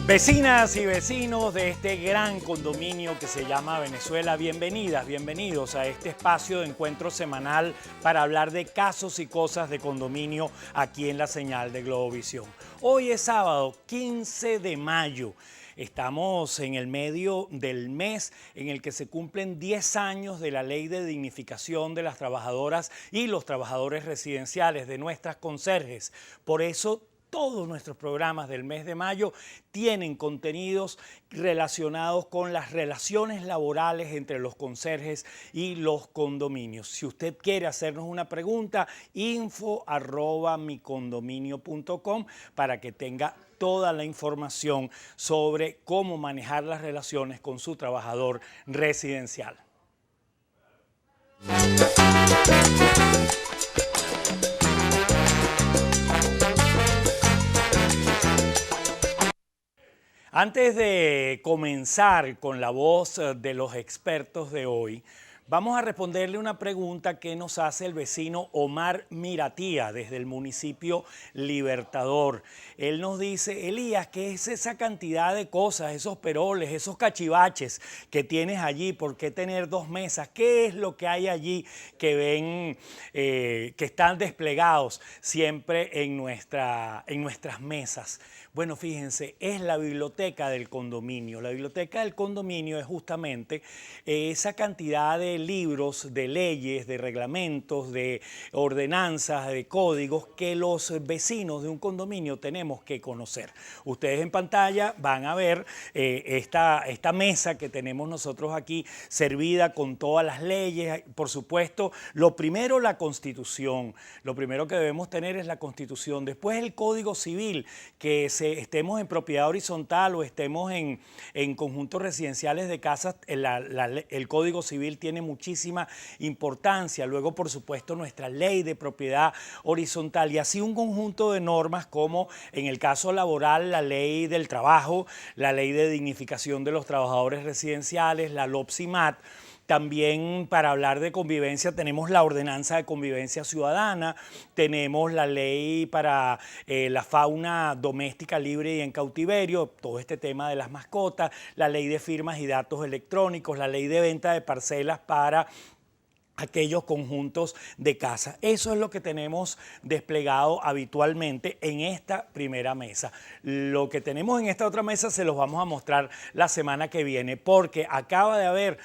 Vecinas y vecinos de este gran condominio que se llama Venezuela, bienvenidas, bienvenidos a este espacio de encuentro semanal para hablar de casos y cosas de condominio aquí en la señal de Globovisión. Hoy es sábado 15 de mayo. Estamos en el medio del mes en el que se cumplen 10 años de la Ley de Dignificación de las Trabajadoras y los Trabajadores Residenciales, de nuestras conserjes. Por eso, todos nuestros programas del mes de mayo tienen contenidos relacionados con las relaciones laborales entre los conserjes y los condominios. Si usted quiere hacernos una pregunta, info@micondominio.com para que tenga toda la información sobre cómo manejar las relaciones con su trabajador residencial. Antes de comenzar con la voz de los expertos de hoy, vamos a responderle una pregunta que nos hace el vecino Omar Miratía desde el municipio Libertador. Él nos dice: Elías, ¿qué es esa cantidad de cosas, esos peroles, esos cachivaches que tienes allí? ¿Por qué tener dos mesas? ¿Qué es lo que hay allí que ven, que están desplegados siempre en nuestras mesas? Bueno, fíjense, es la biblioteca del condominio. La biblioteca del condominio es justamente esa cantidad de libros, de leyes, de reglamentos, de ordenanzas, de códigos que los vecinos de un condominio tenemos que conocer. Ustedes en pantalla van a ver esta mesa que tenemos nosotros aquí servida con todas las leyes. Por supuesto, lo primero, la Constitución. Lo primero que debemos tener es la Constitución. Después el Código Civil, que estemos en propiedad horizontal o estemos en conjuntos residenciales de casas, el Código Civil tiene muchísima importancia. Luego, por supuesto, nuestra ley de propiedad horizontal y así un conjunto de normas como, en el caso laboral, la ley del trabajo, la ley de dignificación de los trabajadores residenciales, la LOPSIMAT. También, para hablar de convivencia, tenemos la ordenanza de convivencia ciudadana, tenemos la ley para la fauna doméstica libre y en cautiverio, todo este tema de las mascotas, la ley de firmas y datos electrónicos, la ley de venta de parcelas para aquellos conjuntos de casa. Eso es lo que tenemos desplegado habitualmente en esta primera mesa. Lo que tenemos en esta otra mesa se los vamos a mostrar la semana que viene, porque acaba de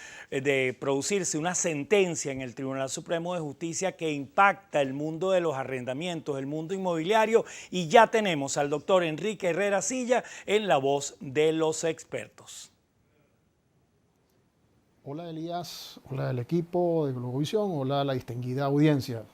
producirse una sentencia en el Tribunal Supremo de Justicia que impacta el mundo de los arrendamientos, el mundo inmobiliario, y ya tenemos al doctor Enrique Herrera Silla en la voz de los expertos. Hola Elías, hola el equipo de Globovisión, hola la distinguida audiencia.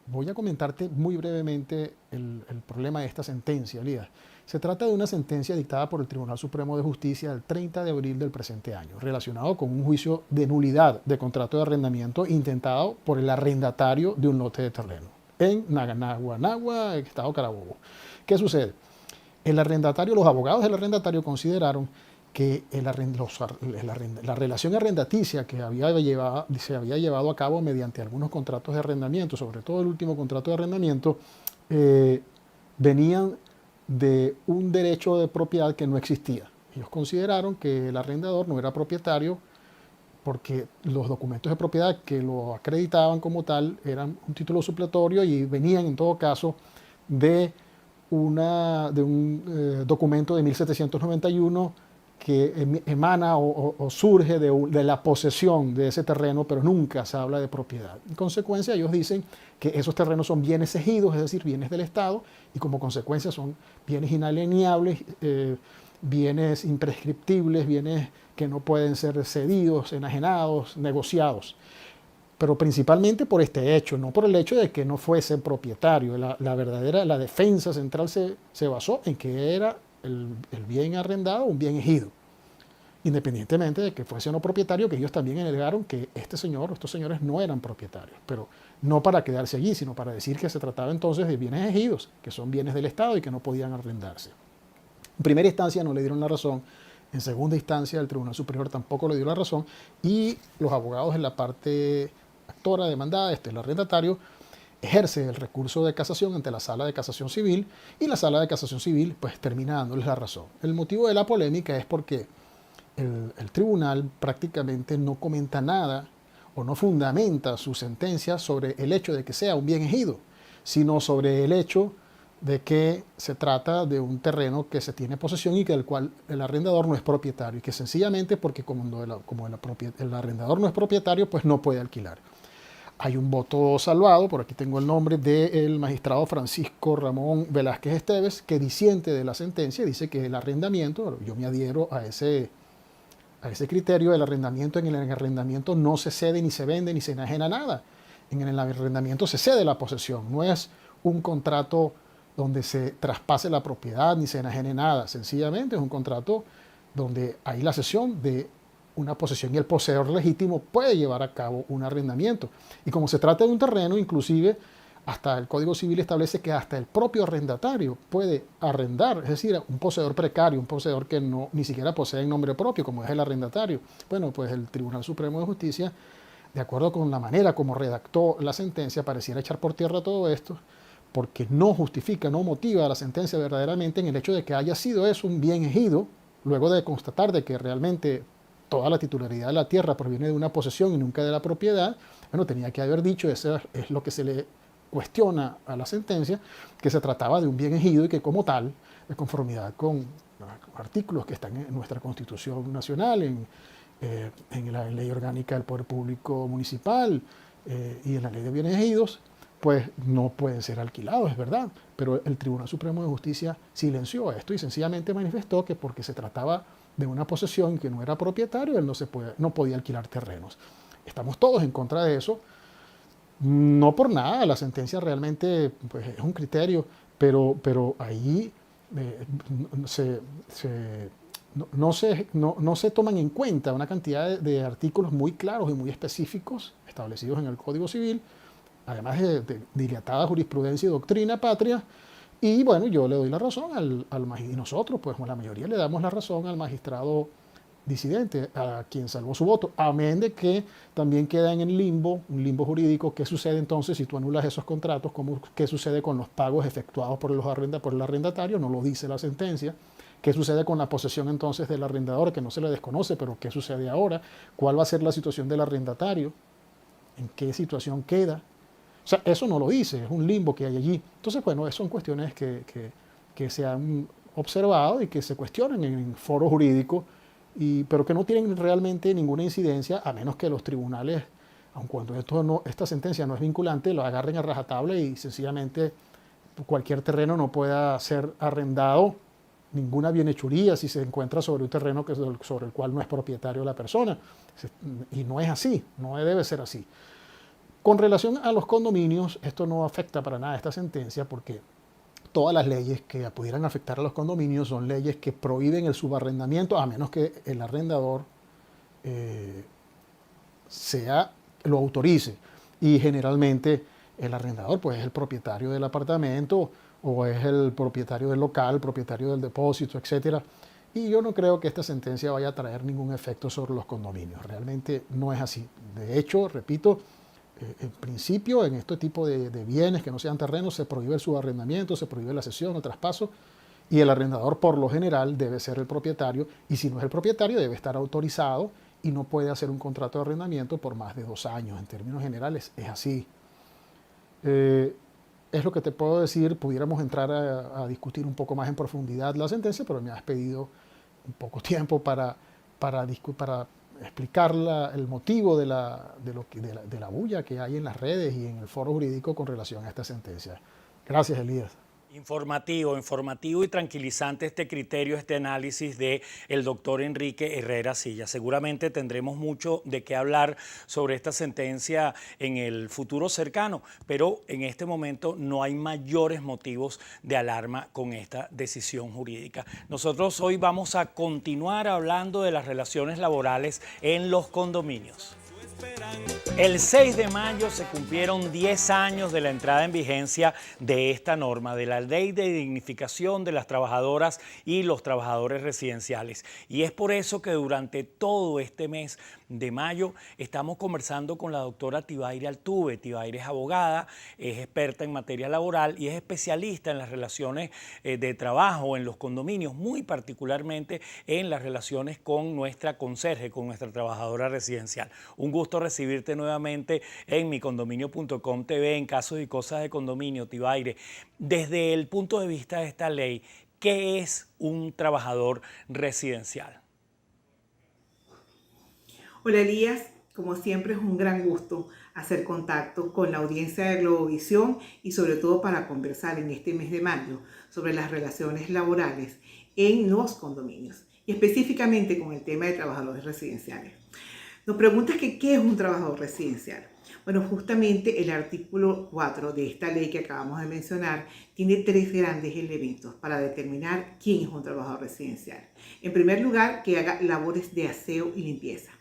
Voy a comentarte muy brevemente el problema de esta sentencia, Elías. Se trata de una sentencia dictada por el Tribunal Supremo de Justicia el 30 de abril del presente año, relacionado con un juicio de nulidad de contrato de arrendamiento intentado por el arrendatario de un lote de terreno en Naguanagua, estado Carabobo. ¿Qué sucede? Los abogados del arrendatario consideraron que la relación arrendaticia que se había llevado a cabo mediante algunos contratos de arrendamiento, sobre todo el último contrato de arrendamiento, venían de un derecho de propiedad que no existía. Ellos consideraron que el arrendador no era propietario porque los documentos de propiedad que lo acreditaban como tal eran un título supletorio y venían en todo caso de un documento de 1791 que emana o surge de la posesión de ese terreno, pero nunca se habla de propiedad. En consecuencia, ellos dicen que esos terrenos son bienes ejidos, es decir, bienes del Estado, y como consecuencia son bienes inalienables, bienes imprescriptibles, bienes que no pueden ser cedidos, enajenados, negociados. Pero principalmente por este hecho, no por el hecho de que no fuese propietario. La defensa central se basó en que era el bien arrendado, un bien ejido, independientemente de que fuese o no propietario, que ellos también alegaron que estos señores no eran propietarios, pero no para quedarse allí, sino para decir que se trataba entonces de bienes ejidos, que son bienes del Estado y que no podían arrendarse. En primera instancia no le dieron la razón, en segunda instancia el Tribunal Superior tampoco le dio la razón, y los abogados en la parte actora demandada, el arrendatario, ejerce el recurso de casación ante la Sala de Casación Civil y la Sala de Casación Civil pues termina dándoles la razón. El motivo de la polémica es porque el tribunal prácticamente no comenta nada o no fundamenta su sentencia sobre el hecho de que sea un bien ejido, sino sobre el hecho de que se trata de un terreno que se tiene posesión y que del cual el arrendador no es propietario, y que sencillamente porque como el arrendador no es propietario, pues no puede alquilar. Hay un voto salvado, por aquí tengo el nombre del magistrado Francisco Ramón Velázquez Esteves, que disiente de la sentencia, dice que el arrendamiento, yo me adhiero a ese criterio del arrendamiento. En el arrendamiento no se cede, ni se vende, ni se enajena nada. En el arrendamiento se cede la posesión, no es un contrato donde se traspase la propiedad ni se enajene nada. Sencillamente es un contrato donde hay la cesión de una posesión y el poseedor legítimo puede llevar a cabo un arrendamiento. Y como se trata de un terreno, inclusive hasta el Código Civil establece que hasta el propio arrendatario puede arrendar, es decir, un poseedor precario, un poseedor que ni siquiera posee en nombre propio, como es el arrendatario. Bueno, pues el Tribunal Supremo de Justicia, de acuerdo con la manera como redactó la sentencia, pareciera echar por tierra todo esto, porque no justifica, no motiva la sentencia verdaderamente en el hecho de que haya sido eso un bien ejido, luego de constatar de que realmente toda la titularidad de la tierra proviene de una posesión y nunca de la propiedad. Bueno, tenía que haber dicho, eso es lo que se le cuestiona a la sentencia, que se trataba de un bien ejido y que como tal, de conformidad con los artículos que están en nuestra Constitución Nacional, en la Ley Orgánica del Poder Público Municipal y en la Ley de Bienes Ejidos, pues no pueden ser alquilados, es verdad, pero el Tribunal Supremo de Justicia silenció esto y sencillamente manifestó que porque se trataba de una posesión que no era propietario, él no podía alquilar terrenos. Estamos todos en contra de eso, no por nada, la sentencia realmente pues, es un criterio, pero ahí no se toman en cuenta una cantidad de artículos muy claros y muy específicos establecidos en el Código Civil, además de dilatada jurisprudencia y doctrina patria. Y bueno, yo le doy la razón y nosotros, pues la mayoría le damos la razón al magistrado disidente, a quien salvó su voto, amén de que también queda en el limbo, un limbo jurídico. ¿Qué sucede entonces si tú anulas esos contratos? ¿Qué sucede con los pagos efectuados por el arrendatario? No lo dice la sentencia. ¿Qué sucede con la posesión entonces del arrendador, que no se le desconoce, pero qué sucede ahora? ¿Cuál va a ser la situación del arrendatario? ¿En qué situación queda? O sea, eso no lo dice, es un limbo que hay allí. Entonces, bueno, son cuestiones que se han observado y que se cuestionan en el foro jurídico, pero que no tienen realmente ninguna incidencia, a menos que los tribunales, aun cuando esta sentencia no es vinculante, lo agarren a rajatabla y sencillamente cualquier terreno no pueda ser arrendado, ninguna bienhechuría si se encuentra sobre un terreno sobre el cual no es propietario la persona. Y no es así, no debe ser así. Con relación a los condominios, esto no afecta para nada esta sentencia porque todas las leyes que pudieran afectar a los condominios son leyes que prohíben el subarrendamiento, a menos que el arrendador lo autorice. Y generalmente el arrendador pues, es el propietario del apartamento o es el propietario del local, propietario del depósito, etc. Y yo no creo que esta sentencia vaya a traer ningún efecto sobre los condominios. Realmente no es así. De hecho, repito, en principio, en este tipo de bienes que no sean terrenos, se prohíbe el subarrendamiento, se prohíbe la cesión, el traspaso, y el arrendador por lo general debe ser el propietario, y si no es el propietario debe estar autorizado y no puede hacer un contrato de arrendamiento por más de 2 años. En términos generales es así. Es lo que te puedo decir. Pudiéramos entrar a discutir un poco más en profundidad la sentencia, pero me has pedido un poco tiempo para explicar el motivo de la bulla que hay en las redes y en el foro jurídico con relación a esta sentencia. Gracias, Elías. Informativo y tranquilizante este criterio, este análisis del doctor Enrique Herrera Silla. Seguramente tendremos mucho de qué hablar sobre esta sentencia en el futuro cercano, pero en este momento no hay mayores motivos de alarma con esta decisión jurídica. Nosotros hoy vamos a continuar hablando de las relaciones laborales en los condominios. El 6 de mayo se cumplieron 10 años de la entrada en vigencia de esta norma, de la Ley de Dignificación de las Trabajadoras y los Trabajadores Residenciales. Y es por eso que durante todo este mes de mayo estamos conversando con la doctora Tibaire Altuve. Tibaire es abogada, es experta en materia laboral y es especialista en las relaciones de trabajo en los condominios, muy particularmente en las relaciones con nuestra conserje, con nuestra trabajadora residencial. Un gusto recibirte nuevamente en micondominio.com TV en Casos y Cosas de Condominio. Tibaire, desde el punto de vista de esta ley, ¿qué es un trabajador residencial? Hola Elías, como siempre es un gran gusto hacer contacto con la audiencia de Globovisión y sobre todo para conversar en este mes de mayo sobre las relaciones laborales en los condominios y específicamente con el tema de trabajadores residenciales. Nos preguntas que ¿qué es un trabajador residencial? Bueno, justamente el artículo 4 de esta ley que acabamos de mencionar tiene 3 grandes elementos para determinar quién es un trabajador residencial. En primer lugar, que haga labores de aseo y limpieza.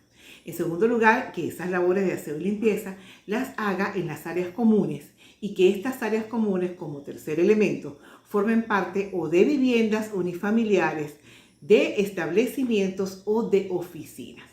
En segundo lugar, que esas labores de aseo y limpieza las haga en las áreas comunes y que estas áreas comunes, como tercer elemento, formen parte o de viviendas unifamiliares, de establecimientos o de oficinas.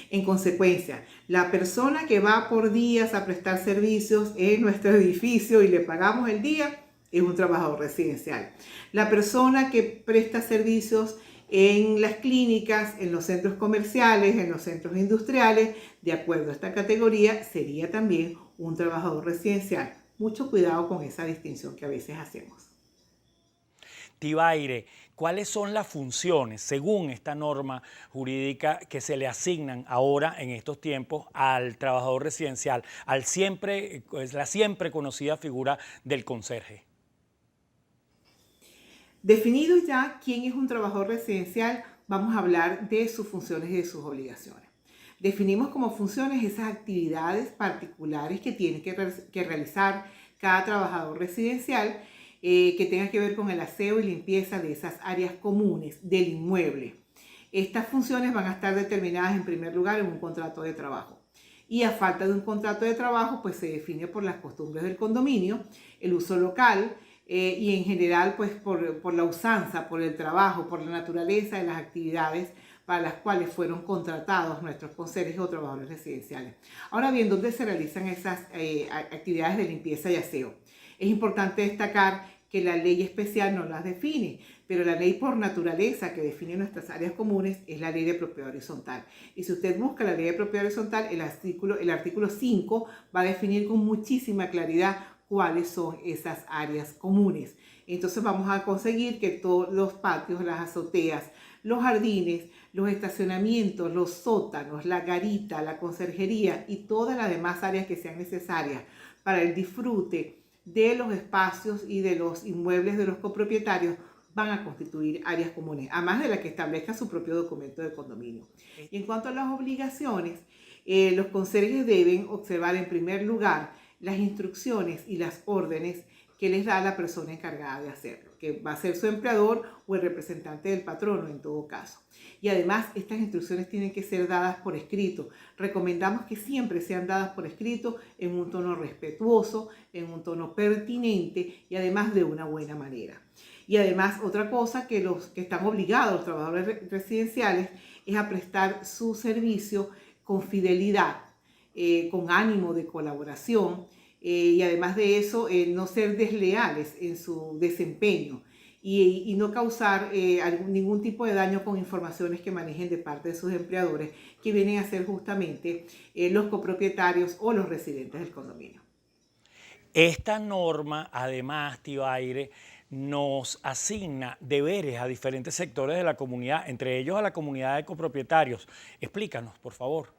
En consecuencia, la persona que va por días a prestar servicios en nuestro edificio y le pagamos el día es un trabajador residencial. La persona que presta servicios en las clínicas, en los centros comerciales, en los centros industriales, de acuerdo a esta categoría, sería también un trabajador residencial. Mucho cuidado con esa distinción que a veces hacemos. Tibaire, ¿cuáles son las funciones, según esta norma jurídica, que se le asignan ahora en estos tiempos al trabajador residencial, la siempre conocida figura del conserje? Definido ya quién es un trabajador residencial, vamos a hablar de sus funciones y de sus obligaciones. Definimos como funciones esas actividades particulares que tiene que realizar cada trabajador residencial que tenga que ver con el aseo y limpieza de esas áreas comunes del inmueble. Estas funciones van a estar determinadas en primer lugar en un contrato de trabajo. Y a falta de un contrato de trabajo, pues se define por las costumbres del condominio, el uso local, y en general pues por la usanza, por el trabajo, por la naturaleza de las actividades para las cuales fueron contratados nuestros conserjes o trabajadores residenciales. Ahora bien, ¿dónde se realizan esas actividades de limpieza y aseo? Es importante destacar que la ley especial no las define, pero la ley por naturaleza que define nuestras áreas comunes es la ley de propiedad horizontal. Y si usted busca la ley de propiedad horizontal, el artículo 5 va a definir con muchísima claridad cuáles son esas áreas comunes. Entonces vamos a conseguir que todos los patios, las azoteas, los jardines, los estacionamientos, los sótanos, la garita, la conserjería y todas las demás áreas que sean necesarias para el disfrute de los espacios y de los inmuebles de los copropietarios van a constituir áreas comunes, además de la que establezca su propio documento de condominio. Y en cuanto a las obligaciones, los conserjes deben observar en primer lugar las instrucciones y las órdenes que les da la persona encargada de hacerlo, que va a ser su empleador o el representante del patrono en todo caso. Y además estas instrucciones tienen que ser dadas por escrito. Recomendamos que siempre sean dadas por escrito en un tono respetuoso, en un tono pertinente y además de una buena manera. Y además otra cosa que los que están obligados, los trabajadores residenciales, es a prestar su servicio con fidelidad, con ánimo de colaboración y además de eso no ser desleales en su desempeño y no causar ningún tipo de daño con informaciones que manejen de parte de sus empleadores que vienen a ser justamente los copropietarios o los residentes del condominio. Esta norma, además, Tibaire, nos asigna deberes a diferentes sectores de la comunidad, entre ellos a la comunidad de copropietarios. Explícanos, por favor.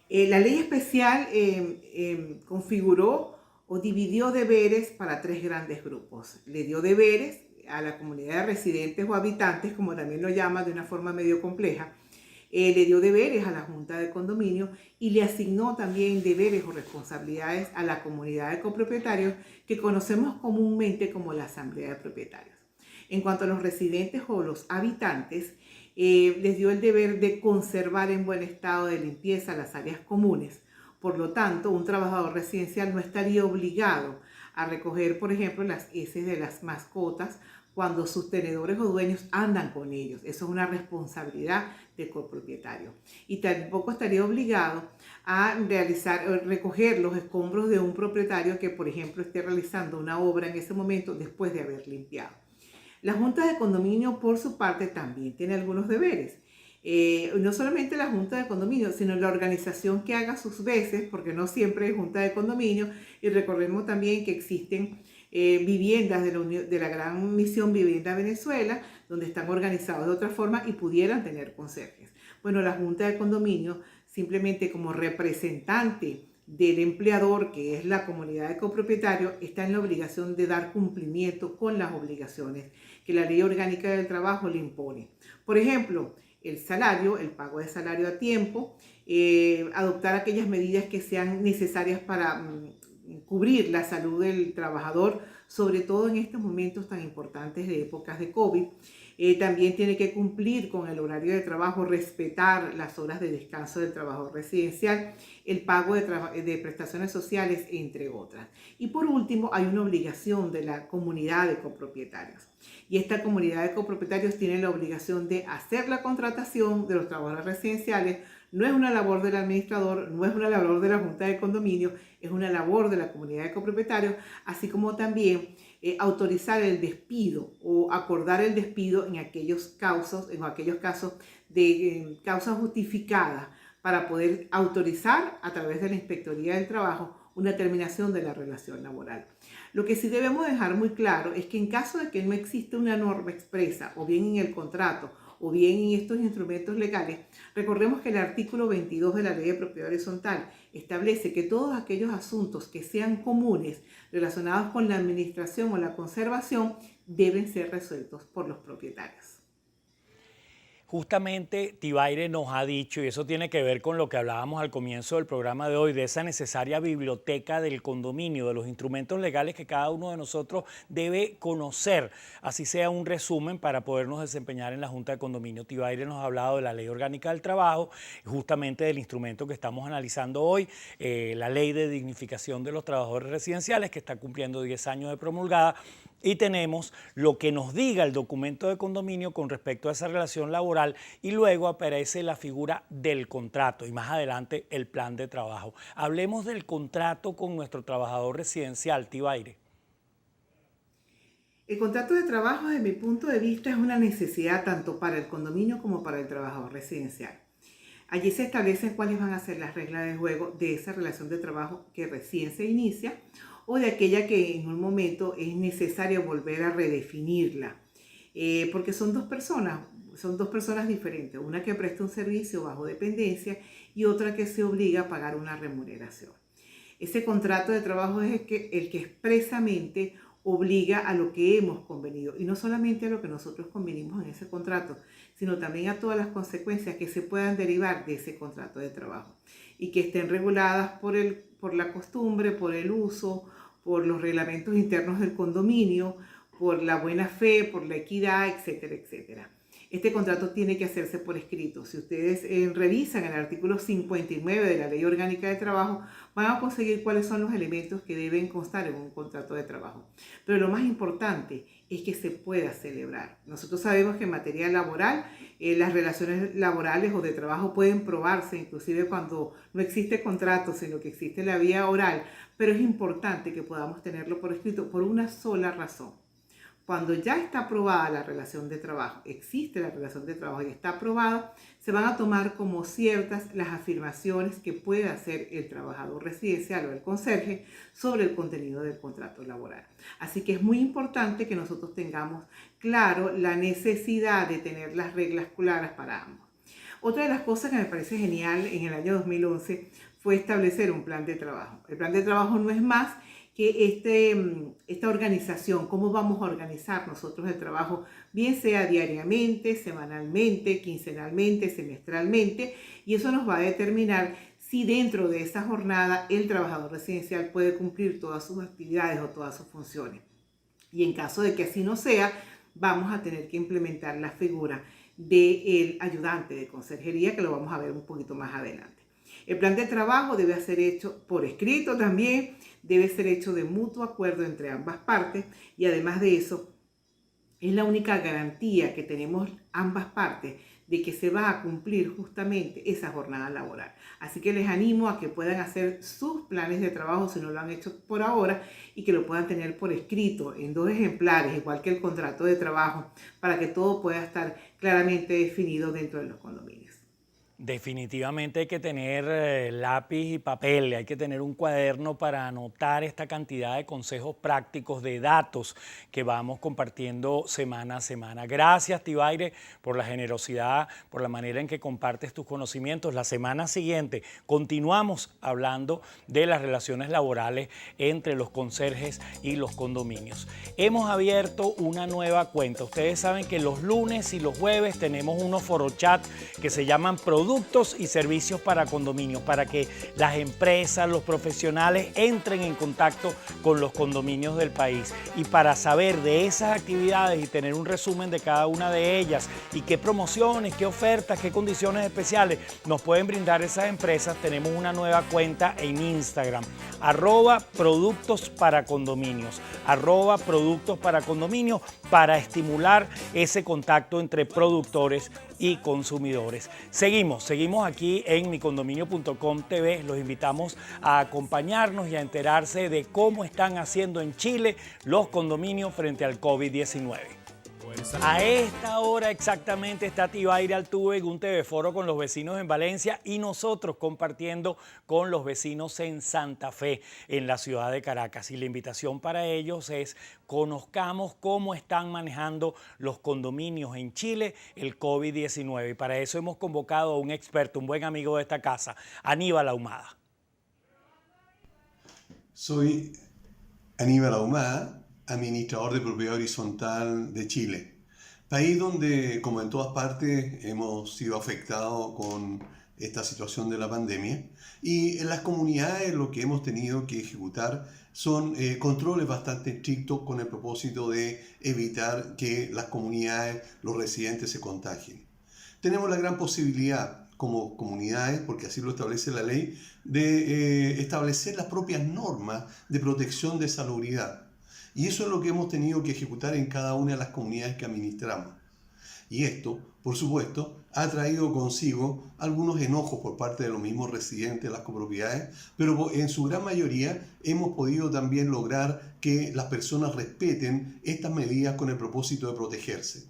La ley especial configuró o dividió deberes para 3 grandes grupos. Le dio deberes a la comunidad de residentes o habitantes, como también lo llama de una forma medio compleja. Le dio deberes a la Junta de Condominio y le asignó también deberes o responsabilidades a la comunidad de copropietarios que conocemos comúnmente como la Asamblea de Propietarios. En cuanto a los residentes o los habitantes, les dio el deber de conservar en buen estado de limpieza las áreas comunes. Por lo tanto, un trabajador residencial no estaría obligado a recoger, por ejemplo, las heces de las mascotas cuando sus tenedores o dueños andan con ellos. Eso es una responsabilidad del copropietario. Y tampoco estaría obligado a recoger los escombros de un propietario que, por ejemplo, esté realizando una obra en ese momento después de haber limpiado. La Junta de Condominio, por su parte, también tiene algunos deberes. No solamente la Junta de Condominio, sino la organización que haga sus veces, porque no siempre hay Junta de Condominio, y recordemos también que existen viviendas de la Gran Misión Vivienda Venezuela, donde están organizados de otra forma y pudieran tener conserjes. Bueno, la Junta de Condominio, simplemente como representante del empleador, que es la comunidad de copropietarios, está en la obligación de dar cumplimiento con las obligaciones que la Ley Orgánica del Trabajo le impone. Por ejemplo, el salario, el pago de salario a tiempo, adoptar aquellas medidas que sean necesarias para cubrir la salud del trabajador, sobre todo en estos momentos tan importantes de épocas de COVID. También tiene que cumplir con el horario de trabajo, respetar las horas de descanso del trabajador residencial, el pago de prestaciones sociales, entre otras. Y por último, hay una obligación de la comunidad de copropietarios. Y esta comunidad de copropietarios tiene la obligación de hacer la contratación de los trabajadores residenciales. No es una labor del administrador, no es una labor de la Junta de Condominio, es una labor de la comunidad de copropietarios, así como también autorizar el despido o acordar el despido en aquellos casos de causa justificada para poder autorizar a través de la Inspectoría del Trabajo una terminación de la relación laboral. Lo que sí debemos dejar muy claro es que en caso de que no exista una norma expresa, o bien en el contrato, o bien en estos instrumentos legales, recordemos que el artículo 22 de la Ley de Propiedad Horizontal establece que todos aquellos asuntos que sean comunes relacionados con la administración o la conservación deben ser resueltos por los propietarios. Justamente Tibaire nos ha dicho, y eso tiene que ver con lo que hablábamos al comienzo del programa de hoy, de esa necesaria biblioteca del condominio, de los instrumentos legales que cada uno de nosotros debe conocer, así sea un resumen para podernos desempeñar en la Junta de Condominio. Tibaire nos ha hablado de la Ley Orgánica del Trabajo, justamente del instrumento que estamos analizando hoy, la Ley de Dignificación de los Trabajadores Residenciales, que está cumpliendo 10 años de promulgada, y tenemos lo que nos diga el documento de condominio con respecto a esa relación laboral, y luego aparece la figura del contrato y más adelante el plan de trabajo. Hablemos del contrato con nuestro trabajador residencial, Tibaire. El contrato de trabajo, desde mi punto de vista, es una necesidad tanto para el condominio como para el trabajador residencial. Allí se establecen cuáles van a ser las reglas de juego de esa relación de trabajo que recién se inicia o de aquella que en un momento es necesario volver a redefinirla. Porque son dos personas diferentes, una que presta un servicio bajo dependencia y otra que se obliga a pagar una remuneración. Ese contrato de trabajo es el que expresamente obliga a lo que hemos convenido, y no solamente a lo que nosotros convenimos en ese contrato, sino también a todas las consecuencias que se puedan derivar de ese contrato de trabajo y que estén reguladas por la costumbre, por el uso, por los reglamentos internos del condominio, por la buena fe, por la equidad, etcétera, etcétera. Este contrato tiene que hacerse por escrito. Si ustedes revisan el artículo 59 de la Ley Orgánica de Trabajo, van a conseguir cuáles son los elementos que deben constar en un contrato de trabajo. Pero lo más importante es que se pueda celebrar. Nosotros sabemos que en materia laboral, las relaciones laborales o de trabajo pueden probarse, inclusive cuando no existe contrato, sino que existe la vía oral, pero es importante que podamos tenerlo por escrito por una sola razón. Cuando ya está aprobada la relación de trabajo, existe la relación de trabajo y está aprobada, se van a tomar como ciertas las afirmaciones que pueda hacer el trabajador residencial o el conserje sobre el contenido del contrato laboral. Así que es muy importante que nosotros tengamos claro la necesidad de tener las reglas claras para ambos. Otra de las cosas que me parece genial en el año 2011 fue establecer un plan de trabajo. El plan de trabajo no es más que esta organización, cómo vamos a organizar nosotros el trabajo, bien sea diariamente, semanalmente, quincenalmente, semestralmente, y eso nos va a determinar si dentro de esa jornada el trabajador residencial puede cumplir todas sus actividades o todas sus funciones. Y en caso de que así no sea, vamos a tener que implementar la figura del ayudante de conserjería, que lo vamos a ver un poquito más adelante. El plan de trabajo debe ser hecho por escrito también, debe ser hecho de mutuo acuerdo entre ambas partes y además de eso, es la única garantía que tenemos ambas partes de que se va a cumplir justamente esa jornada laboral. Así que les animo a que puedan hacer sus planes de trabajo si no lo han hecho por ahora y que lo puedan tener por escrito en 2 ejemplares, igual que el contrato de trabajo, para que todo pueda estar claramente definido dentro de los condominios. Definitivamente hay que tener lápiz y papel, hay que tener un cuaderno para anotar esta cantidad de consejos prácticos, de datos que vamos compartiendo semana a semana. Gracias, Tibaire, por la generosidad, por la manera en que compartes tus conocimientos. La semana siguiente continuamos hablando de las relaciones laborales entre los conserjes y los condominios. Hemos abierto una nueva cuenta. Ustedes saben que los lunes y los jueves tenemos unos forochat que se llaman Productos y Servicios para Condominios, para que las empresas, los profesionales entren en contacto con los condominios del país. Y para saber de esas actividades y tener un resumen de cada una de ellas y qué promociones, qué ofertas, qué condiciones especiales nos pueden brindar esas empresas, tenemos una nueva cuenta en Instagram, @Productos para Condominios, @Productos para Condominios, para estimular ese contacto entre productores y consumidores. Seguimos aquí en micondominio.com TV. Los invitamos a acompañarnos y a enterarse de cómo están haciendo en Chile los condominios frente al COVID-19. A esta hora exactamente está Tibaire Altuve en un TV Foro con los vecinos en Valencia y nosotros compartiendo con los vecinos en Santa Fe, en la ciudad de Caracas. Y la invitación para ellos es: conozcamos cómo están manejando los condominios en Chile el COVID-19. Y para eso hemos convocado a un experto, un buen amigo de esta casa, Aníbal Ahumada. Soy Aníbal Ahumada, administrador de propiedad horizontal de Chile, país donde, como en todas partes, hemos sido afectados con esta situación de la pandemia, y en las comunidades lo que hemos tenido que ejecutar son controles bastante estrictos con el propósito de evitar que las comunidades, los residentes se contagien. Tenemos la gran posibilidad como comunidades, porque así lo establece la ley, de establecer las propias normas de protección de salubridad. Y eso es lo que hemos tenido que ejecutar en cada una de las comunidades que administramos. Y esto, por supuesto, ha traído consigo algunos enojos por parte de los mismos residentes de las copropiedades, pero en su gran mayoría hemos podido también lograr que las personas respeten estas medidas con el propósito de protegerse.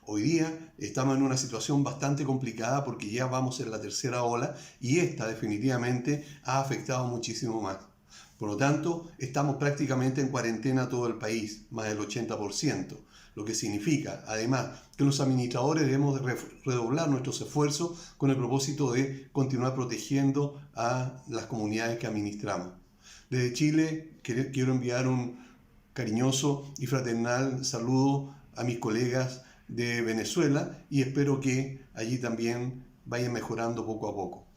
Hoy día estamos en una situación bastante complicada porque ya vamos en la tercera ola y esta definitivamente ha afectado muchísimo más. Por lo tanto, estamos prácticamente en cuarentena todo el país, más del 80%, lo que significa, además, que los administradores debemos de redoblar nuestros esfuerzos con el propósito de continuar protegiendo a las comunidades que administramos. Desde Chile quiero enviar un cariñoso y fraternal saludo a mis colegas de Venezuela y espero que allí también vayan mejorando poco a poco.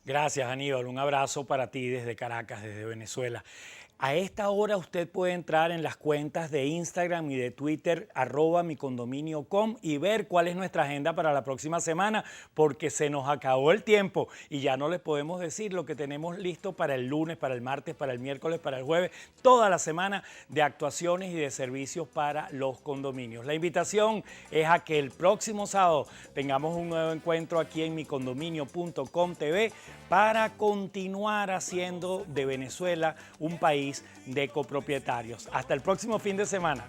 Gracias, Aníbal. Un abrazo para ti desde Caracas, desde Venezuela. A esta hora usted puede entrar en las cuentas de Instagram y de Twitter @micondominio.com y ver cuál es nuestra agenda para la próxima semana, porque se nos acabó el tiempo y ya no les podemos decir lo que tenemos listo para el lunes, para el martes, para el miércoles, para el jueves, toda la semana de actuaciones y de servicios para los condominios. La invitación es a que el próximo sábado tengamos un nuevo encuentro aquí en micondominio.com TV para continuar haciendo de Venezuela un país de copropietarios. Hasta el próximo fin de semana.